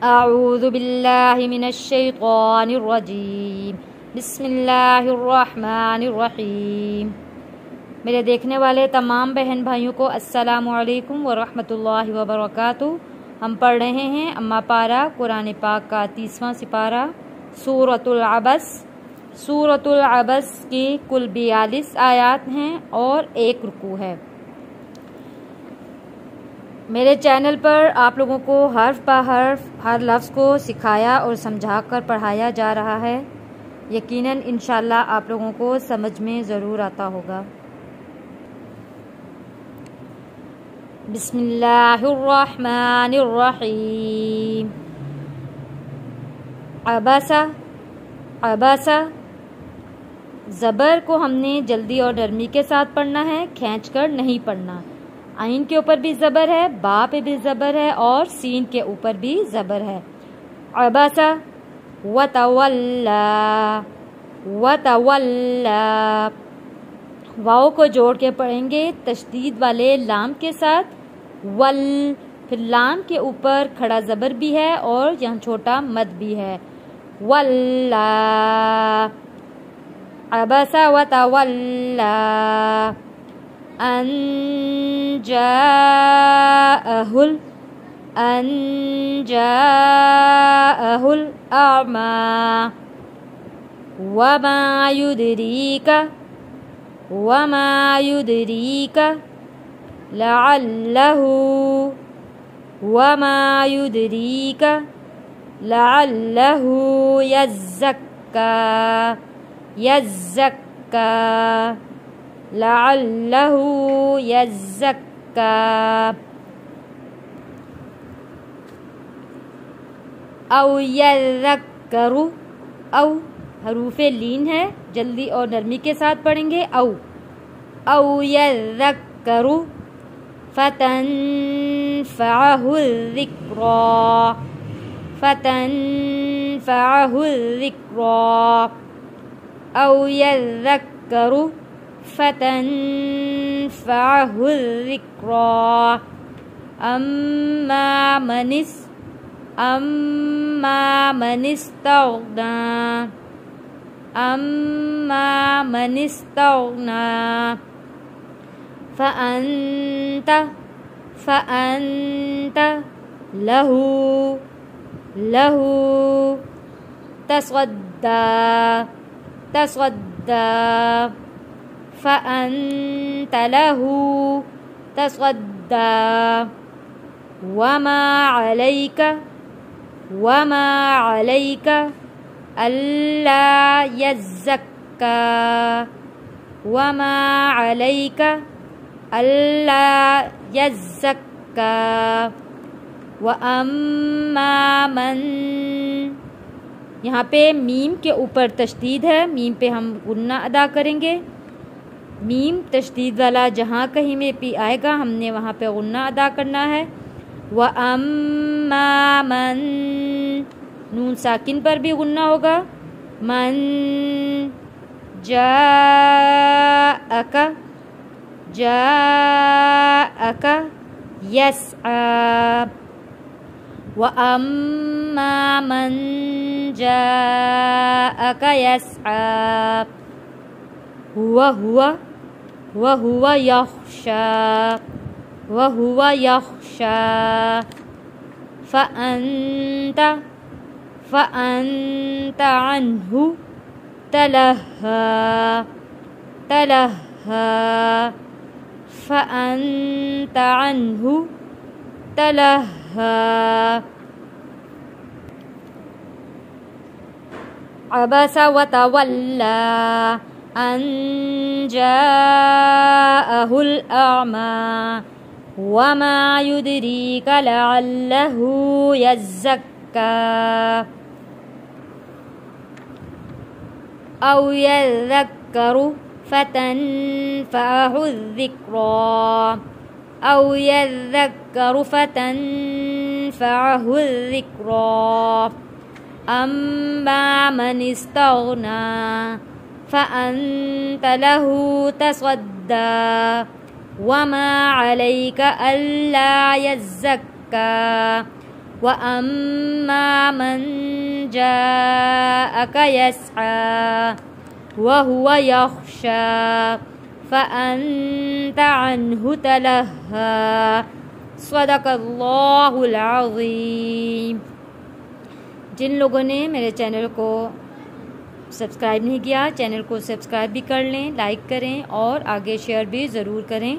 اعوذ باللہ من الشیطان الرجیم بسم اللہ الرحمن الرحیم۔ میرے دیکھنے والے تمام بہن بھائیوں کو السلام علیکم ورحمۃ اللہ وبرکاتہ۔ ہم پڑھ رہے ہیں اما پارہ قرآن پاک کا 30واں سپارہ سورۃ العبس۔ سورۃ العبس کی کل 42 آیات ہیں اور 1 رکوع ہے۔ میرے چینل پر آپ لوگوں کو حرف بہ حرف ہر لفظ کو سکھایا اور سمجھا کر پڑھایا جا رہا ہے۔ یقیناً انشاءاللہ آپ لوگوں کو سمجھ میں ضرور آتا ہوگا۔ بسم اللہ الرحمن الرحیم۔ عبسہ عبسہ، زبر کو ہم نے جلدی اور نرمی کے ساتھ پڑھنا ہے، کھینچ کر نہیں پڑھنا۔ عین کے اوپر بھی زبر ہے، با پہ بھی زبر ہے اور سین کے اوپر بھی زبر ہے۔ عبسہ وتولا وتولا، واؤ کو جوڑ کے پڑھیں گے تشدید والے لام کے ساتھ، ول، پھر لام کے اوپر کھڑا زبر بھی ہے اور یہاں چھوٹا مد بھی ہے، ولا عبسہ وتولا ان جاءہ الأعمى وما يدريك لعله يزكى او یذکر، او حروف لین ہے، جلدی اور نرمی کے ساتھ پڑھیں گے، او یذکر فتنفعہ الذکریٰ، او یذکر فتنفعہ الذکریٰ، اما من استغنى فأنت له تصدى فأنت له تصدى وما عليك ألا يزكى وأما من، یہاں پہ میم کے اوپر تشدید ہے، میم پہ ہم غنہ ادا کریں گے۔ میم تشدید والا جہاں کہیں میں بھی آئے گا ہم نے وہاں پہ غنہ ادا کرنا ہے۔ وَأَمَّا مَن، نون ساکن پر بھی غنہ ہوگا۔ من جاءک یسعی، وَأَمَّا مَن جاءک یسعی وَهُوَ يَخْشَى فأنت عنه تلهى فأنت عنه تلهى عبس وتولى ان جاءه الأعمى وما يدريك لعله يزكى او يذكر فتنفعه الذكرى اما من استغنى فأنت له تصدى وما عليك ألا يزكى وَأَمَّا مَن جَاءَكَ يَسْعَىٰ وَهُوَ يَخْشَىٰ فَأَنتَ عَنْهُ تَلَهَّىٰ صدق اللہ العظیم۔ جن لوگوں نے میرے چینل کو سبسکرائب نہیں کیا، چینل کو سبسکرائب بھی کر لیں، لائک کریں اور آگے شیئر بھی ضرور کریں۔